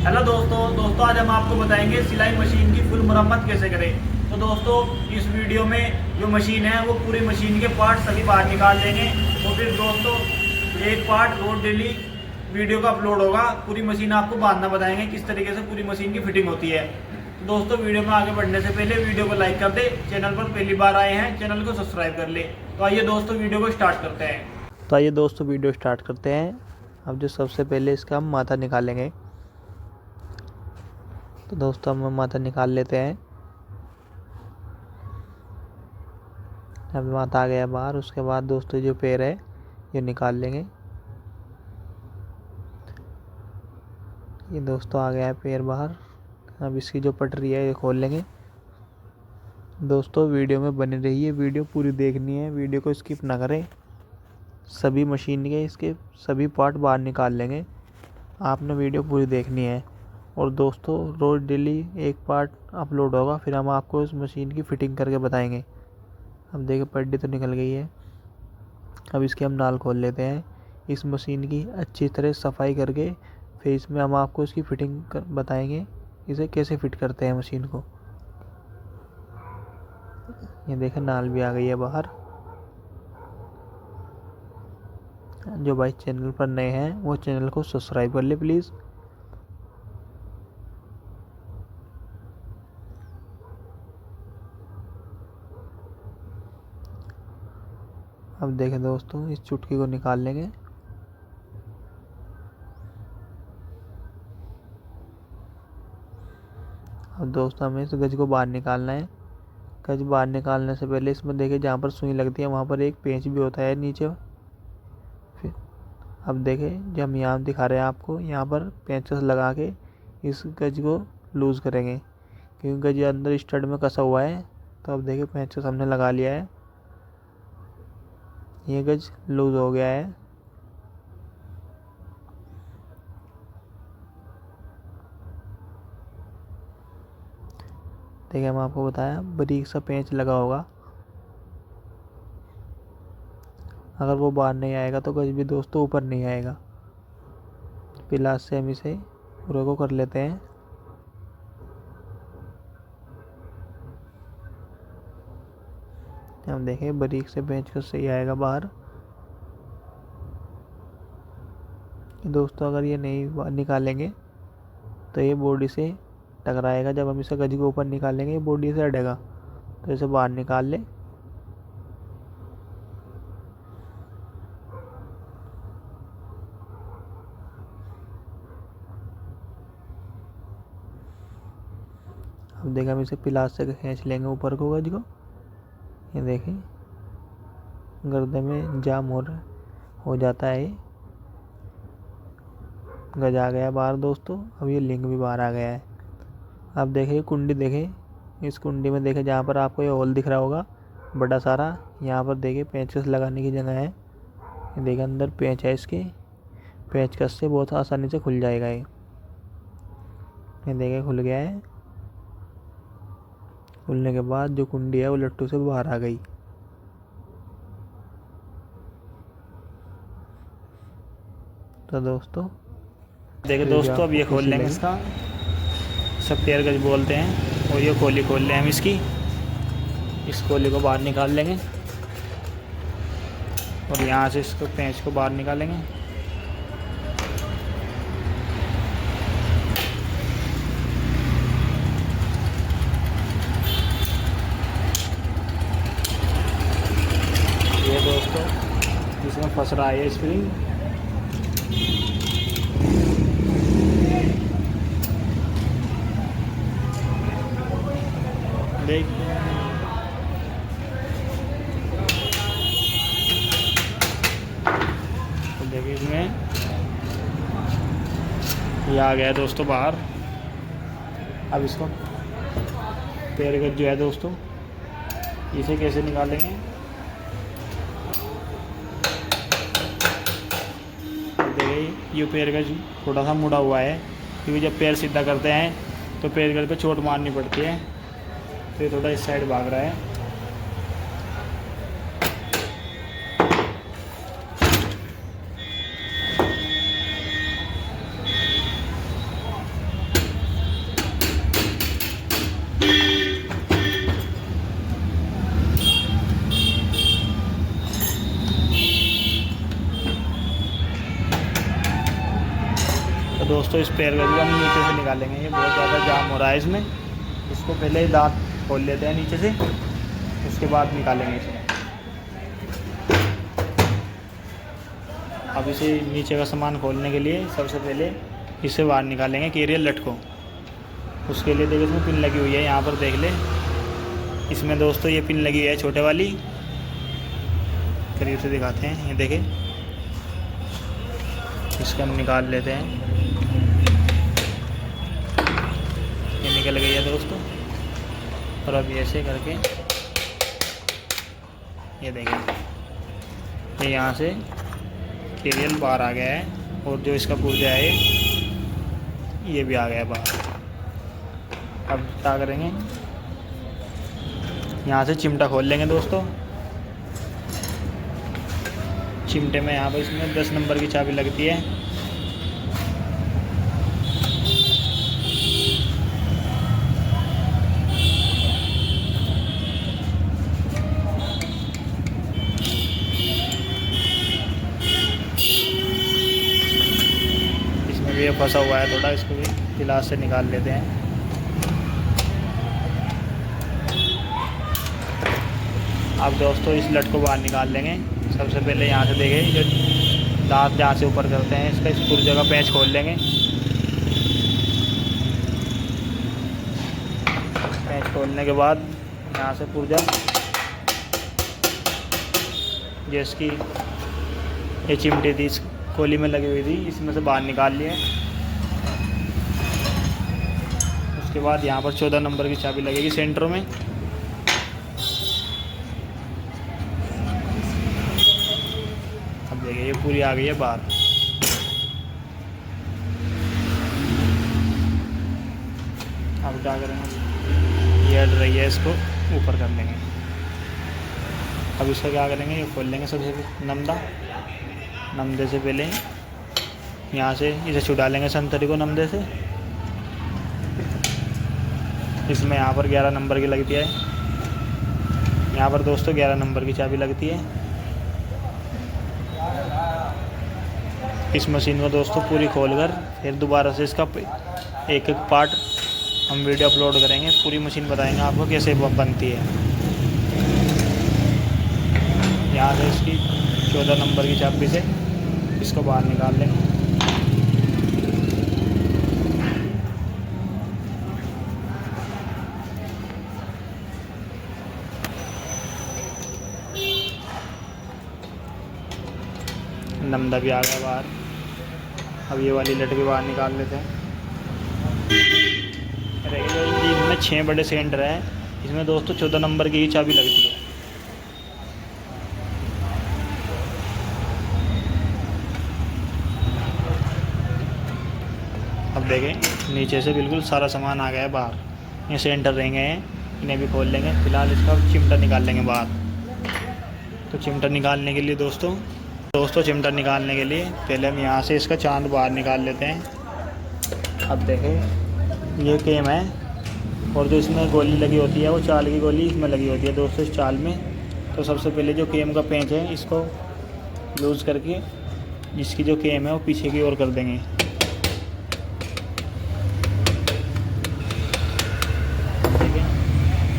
Hello दोस्तों आज हम आपको बताएंगे सिलाई मशीन की फुल मरम्मत कैसे करें। तो दोस्तों इस वीडियो में जो मशीन है वो पूरी मशीन के पार्ट सभी बाहर निकाल देंगे। तो फिर दोस्तों एक पार्ट रोज डेली वीडियो का अपलोड होगा। पूरी मशीन आपको बांधना बताएंगे किस तरीके से पूरी मशीन की फिटिंग होती है। तो दोस्तों वीडियो में आगे बढ़ने से पहले वीडियो को लाइक कर दे, चैनल पर पहली बार आए हैं चैनल को सब्सक्राइब कर ले। तो आइए दोस्तों वीडियो को स्टार्ट करते हैं। अब जो सबसे पहले इसका हम माथा निकालेंगे। तो दोस्तों हम माथा निकाल लेते हैं। अब माथा आ गया बाहर। उसके बाद दोस्तों जो पैर है ये निकाल लेंगे। ये दोस्तों आ गया है पैर बाहर। अब इसकी जो पटरी है ये खोल लेंगे। दोस्तों वीडियो में बने रहिए, वीडियो पूरी देखनी है, वीडियो को स्किप ना करें। सभी मशीन के इसके सभी पार्ट बाहर निकाल लेंगे। आपने वीडियो पूरी देखनी है। और दोस्तों रोज़ डेली एक पार्ट अपलोड होगा, फिर हम आपको इस मशीन की फ़िटिंग करके बताएंगे। अब देखिए पट्टी तो निकल गई है। अब इसकी हम नाल खोल लेते हैं। इस मशीन की अच्छी तरह सफाई करके फिर इसमें हम आपको इसकी फ़िटिंग बताएंगे, इसे कैसे फिट करते हैं मशीन को। ये देखें नाल भी आ गई है बाहर। जो भाई चैनल पर नए हैं वो चैनल को सब्सक्राइब कर ले प्लीज़। अब देखें दोस्तों इस चुटकी को निकाल लेंगे। अब दोस्तों हमें इस गज को बाहर निकालना है। गज बाहर निकालने से पहले इसमें देखिए जहाँ पर सुई लगती है वहाँ पर एक पेंच भी होता है नीचे। फिर अब देखें जो हम यहाँ दिखा रहे हैं आपको, यहाँ पर पेंचेस लगा के इस गज को लूज़ करेंगे, क्योंकि गज अंदर स्टड में कसा हुआ है। तो अब देखिए पेंचेस हमने लगा लिया है। ये गज लूज़ हो गया है। देखिए हम आपको बताया बारीक सा पेंच लगा होगा। अगर वो बाहर नहीं आएगा तो गज भी दोस्तों ऊपर नहीं आएगा। पिलास से हम इसे पूरे को कर लेते हैं। हम देखें बारीक से पेंच को सही आएगा बाहर। दोस्तों अगर ये नहीं निकालेंगे तो ये बॉडी से टकराएगा। जब हम इसे गज के ऊपर निकालेंगे ये बॉडी से हटेगा। तो इसे बाहर निकाल ले। अब देखें हम इसे पिलास से खींच लेंगे ऊपर को गज को। ये देखें गर्दन में जाम हो जाता है। ये गज आ गया बाहर दोस्तों। अब ये लिंक भी बाहर आ गया है। अब देखिए कुंडी देखें, इस कुंडी में देखें जहाँ पर आपको ये होल दिख रहा होगा बड़ा सारा, यहाँ पर देखिए पेंचकस लगाने की जगह है। ये देखिए अंदर पेंच है, इसके पेंचकस से बहुत आसानी से खुल जाएगा ये देखिए खुल गया है। खुलने के बाद जो कुंडी है वो लट्टू से बाहर आ गई। तो दोस्तों देखिए दोस्तों अब ये खोल लेंगे इसका, सब पेयर गज बोलते हैं। और ये खोली खोल लें हम इसकी, इस खोली को बाहर निकाल लेंगे और यहाँ से इसको पेंच को बाहर निकालेंगे। ये दोस्तों इसमें फंस रहा है स्प्रिंग। देखिए इसमें ये आ गया है दोस्तों बाहर। अब इसको पैर गज जो है दोस्तों इसे कैसे निकालेंगे। देखिए ये पैर गज थोड़ा सा मुड़ा हुआ है, क्योंकि जब पैर सीधा करते हैं तो पैर गज पे चोट मारनी पड़ती है। तो ये थोड़ा इस साइड भाग रहा है। दोस्तों इस पैर को भी हम नीचे से निकालेंगे, ये बहुत ज़्यादा जाम हो रहा है इसमें। इसको पहले ही दांत खोल लेते हैं नीचे से, उसके बाद निकालेंगे इसे। अब इसे नीचे का सामान खोलने के लिए सबसे पहले इसे बाहर निकालेंगे कैरियर लट को। उसके लिए देखो इसमें पिन लगी हुई है, यहाँ पर देख ले। इसमें दोस्तों ये पिन लगी हुई है छोटे वाली, करीब से दिखाते हैं, ये देखें। इसको हम निकाल लेते हैं, ये निकल गई है दोस्तों। और अब ऐसे करके ये देखें, ये यहाँ से कैरियर बाहर आ गया है, और जो इसका पुर्जा है ये भी आ गया बाहर। अब क्या करेंगे, यहाँ से चिमटा खोल लेंगे दोस्तों। चिमटे में यहाँ पर इसमें 10 नंबर की चाबी लगती है। इसमें भी ये फंसा हुआ है थोड़ा, इसको भी गिलास से निकाल लेते हैं। अब दोस्तों इस लट को बाहर निकाल लेंगे। सबसे पहले यहाँ से देखें, जो दांत जहाँ से ऊपर करते हैं इसका, इस पुर्जे का पैच खोल लेंगे। पैच खोलने के बाद यहाँ से पुर्जा, जिसकी ये चिमटी थी इस कोली में लगी हुई थी, इसमें से बाहर निकाल लिए। उसके बाद यहाँ पर 14 नंबर की चाबी लगेगी सेंटर में। अब देखिए ये पूरी आ गई है बाहर। अब क्या करेंगे, ये हट रही है, इसको ऊपर कर लेंगे। अब इसका क्या करेंगे, ये खोल लेंगे सबसे नमदा। नमदे से पहले यहाँ से इसे छुड़ा लेंगे संतरी को नमदे से। इसमें यहाँ पर 11 नंबर की लगती है, यहाँ पर दोस्तों 11 नंबर की चाबी लगती है। इस मशीन को दोस्तों पूरी खोलकर फिर दोबारा से इसका एक एक पार्ट हम वीडियो अपलोड करेंगे। पूरी मशीन बताएंगे आपको कैसे बनती है। यहाँ से इसकी 14 नंबर की चाबी से इसको बाहर निकाल लेंगे। नमदा भी आ गया बाहर। अब ये वाली लट भी बाहर निकाल लेते हैं। रेगुलर इंजन में 6 बड़े सिलेंडर हैं, इसमें दोस्तों 14 नंबर की ही चाबी लगती है। अब देखें नीचे से बिल्कुल सारा सामान आ गया है बाहर। ये सिलेंडर रहेंगे हैं, इन्हें भी खोल लेंगे। फिलहाल इसका चिमटा निकाल लेंगे बाहर। तो चिमटा निकालने के लिए दोस्तों चिमटा निकालने के लिए पहले हम यहाँ से इसका चांद बाहर निकाल लेते हैं। अब देखें ये केम है, और जो इसमें गोली लगी होती है वो चाल की गोली इसमें लगी होती है दोस्तों इस चाल में। तो सबसे पहले जो केम का पेंच है इसको लूज़ करके इसकी जो केम है वो पीछे की ओर कर देंगे।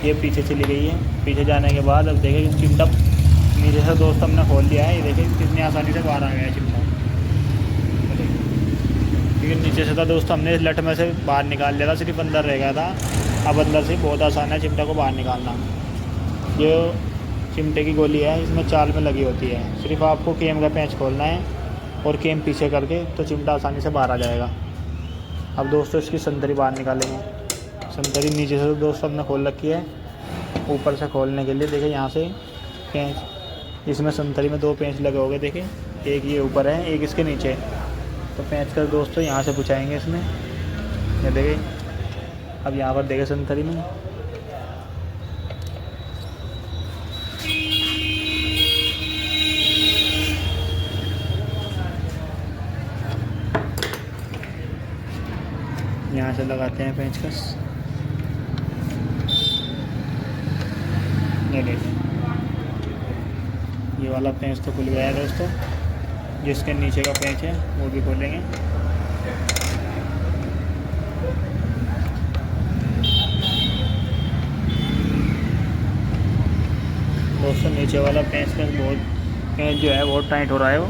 ये पीछे चली गई है। पीछे जाने के बाद अब देखें चिमटा नीचे से दोस्त हमने खोल लिया है। ये देखें कितनी आसानी से बाहर आ गया है चिमटा, क्योंकि नीचे से था दोस्त हमने इस लट में से बाहर निकाल लिया था, सिर्फ अंदर रह गया था। अब अंदर से बहुत आसान है चिमटा को बाहर निकालना। जो चिमटे की गोली है इसमें चाल में लगी होती है, सिर्फ आपको केम का पेंच खोलना है और केम पीछे करके तो चिमटा आसानी से बाहर आ जाएगा। अब दोस्तों इसकी संतरी बाहर निकालेंगे। संतरी नीचे से दोस्तों हमने खोल रखी है। ऊपर से खोलने के लिए देखिए यहाँ से पेंच, इसमें संतरी में 2 पेंच लगे होंगे। देखिए एक ये ऊपर है, एक इसके नीचे। तो पेंच कर दोस्तों यहाँ से पुछाएंगे इसमें। ये देखिए अब यहाँ पर देखिए संतरी में यहाँ से लगाते हैं पेंचकस। ये देखिए ये वाला पेंच तो खुल गया है दोस्तों। जिसके नीचे का पेंच है वो भी खोलेंगे। दोस्तों नीचे वाला पेंच का पेंच जो है बहुत टाइट हो रहा है वो,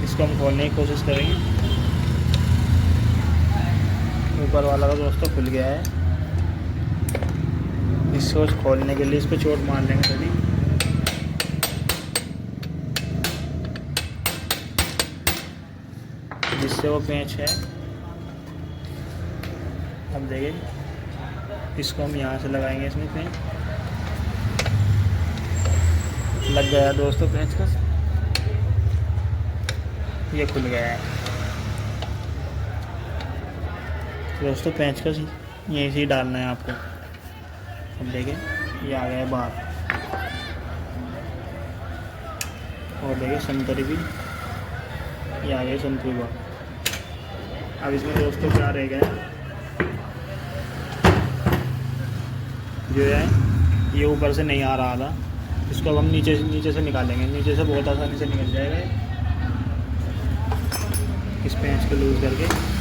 इसको हम खोलने की कोशिश करेंगे। ऊपर वाला तो दोस्तों खुल गया है, इसको खोलने के लिए इस पर चोट मार लेंगे थोड़ी। जिससे वो पेंच है, अब देखिए इसको हम यहाँ से लगाएंगे, इसमें पेंच लग गया दोस्तों पेंच का, ये खुल गया है दोस्तों। पेंच का यहीं से ही डालना है आपको। अब देखिए ये आ गया है बाहर, और देखिए संतरी भी ये आ गई, संतरी बाहर। अब इसमें दोस्तों क्या रह गया जो है, ये ऊपर से नहीं आ रहा था, इसको अब हम नीचे से निकालेंगे। नीचे से बहुत आसानी से निकल जाएगा इस पेंच को लूज़ करके।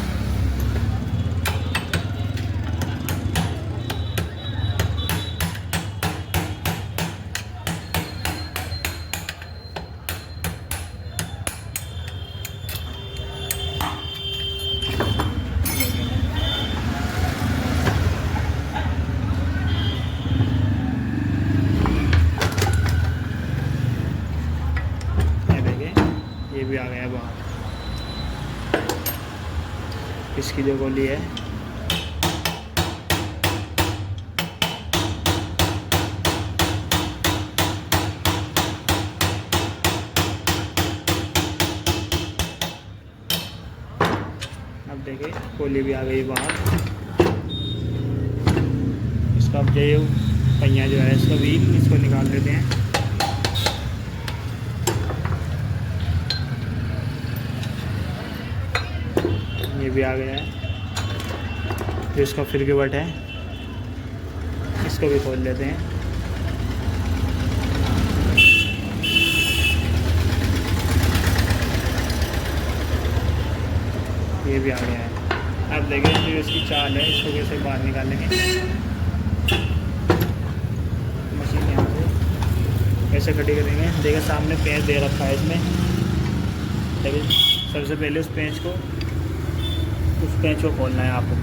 ये भी आ गया बाहर, इसकी जो गोली है अब देखिए गोली भी आ गई बाहर। इसका अब जो पहिया जो है इसका भी इसको निकाल लेते हैं। ये भी आ गया है, जो इसका फिर के बट है इसको भी खोल लेते हैं। ये भी आ गया है। अब देखिए जो इसकी चाल है, इसको कैसे बाहर निकालेंगे। मशीन यहाँ से ऐसे खड़ी करेंगे। देखिए सामने पेंच दे रखा है इसमें, देखिए सबसे पहले उस पेंच को खोलना है आपको।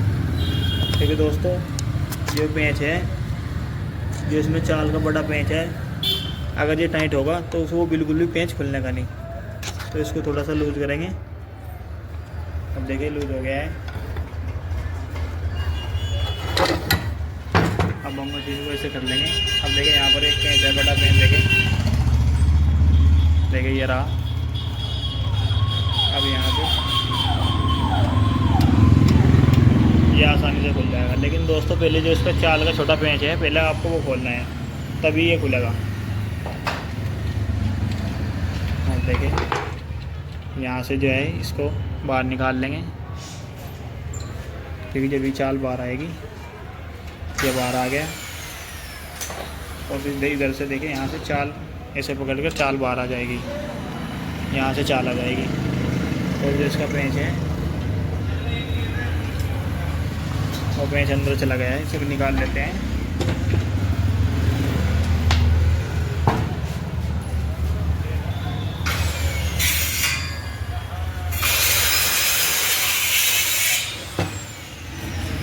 ठीक है दोस्तों, जो पेंच है, जो इसमें चाल का बड़ा पेंच है, अगर ये टाइट होगा तो वो बिल्कुल भी पेंच खुलने का नहीं। तो इसको थोड़ा सा लूज़ करेंगे। अब देखिए लूज़ हो गया है। अब हम मशीन को ऐसे कर लेंगे। अब देखिए यहाँ पर एक पेंच है, बड़ा पेंच, देखिए ये रहा। अब यहाँ पे ये आसानी से खुल जाएगा, लेकिन दोस्तों पहले जो इसका चाल का छोटा पेंच है, पहले आपको वो खोलना है, तभी ये खुलेगा। अब देखिए यहाँ से जो है इसको बाहर निकाल लेंगे, क्योंकि जब भी चाल बाहर आएगी, ये बाहर आ गया। और फिर इधर से देखिए यहाँ से चाल ऐसे पकड़ कर चाल बाहर आ जाएगी, यहाँ से चाल आ जाएगी। और जो इसका पेंच है वो पेंच अंदर चला गया है, इसे भी निकाल लेते हैं।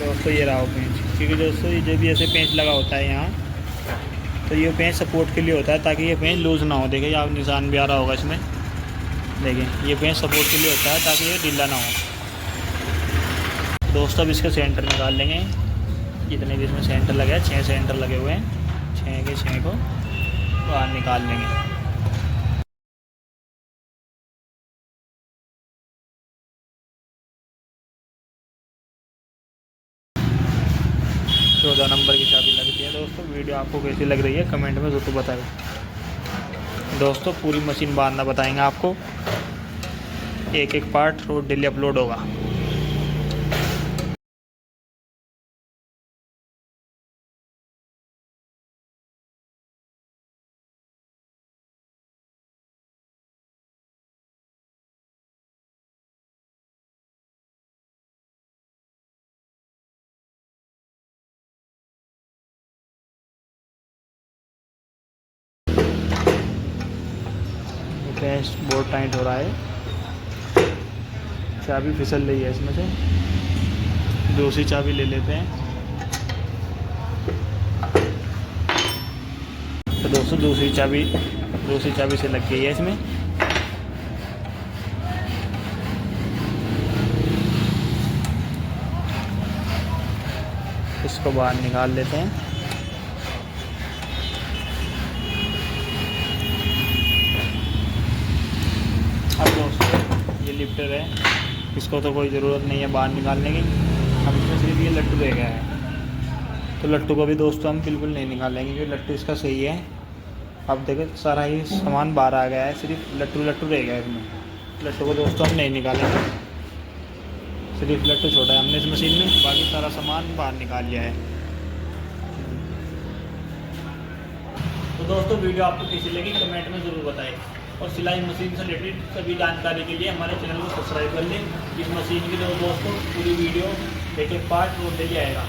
दोस्तों ये रहा वो पेंच, क्योंकि दोस्तों ये जब भी ऐसे पेंच लगा होता है यहाँ, तो ये पेंच सपोर्ट के लिए होता है, ताकि ये पेंच लूज़ ना हो। देखिए आप निशान भी आ रहा होगा इसमें, देखिए ये पेंच सपोर्ट के लिए होता है, ताकि ये ढीला ना हो। दोस्तों अब इसका सेंटर निकाल लेंगे। जितने भी इसमें सेंटर लगे हैं, 6 सेंटर लगे हुए हैं, 6 के 6 को बाहर निकाल लेंगे। चौदह नंबर की चाबी लगती है। दोस्तों वीडियो आपको कैसी लग रही है कमेंट में ज़रूर बताएं। दोस्तों पूरी मशीन बांधना बताएंगे आपको, एक एक पार्ट रोज डेली अपलोड होगा। सकते हैं बोर्ड टाइट हो रहा है, चाबी फिसल रही है इसमें से। दूसरी चाबी ले लेते हैं। तो दोस्तों दूसरी चाबी से लग गई है इसमें। इसको बाहर निकाल लेते हैं। अब दोस्तों ये लिफ्टर है, इसको तो कोई ज़रूरत नहीं है बाहर निकालने की। अब इसमें सिर्फ ये लट्टू रह गया है, तो लट्टू को भी दोस्तों हम बिल्कुल नहीं निकालेंगे क्योंकि लट्टू इसका सही है। अब देखो सारा ही सामान बाहर आ गया है, सिर्फ लट्टू रह गया है इसमें। लट्टू को दोस्तों हम नहीं निकालेंगे, सिर्फ लट्टू छोड़ा है हमने इस मशीन में, बाकी सारा सामान बाहर निकाल लिया है। तो दोस्तों वीडियो आपको कैसी लगी कमेंट में ज़रूर बताएं, और सिलाई मशीन से रिलेटेड सभी जानकारी के लिए हमारे चैनल को सब्सक्राइब कर लें। इस मशीन की दोस्तों पूरी वीडियो एक पार्ट रोड ले आएगा।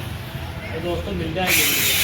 तो दोस्तों मिलते हैं अगली वीडियो।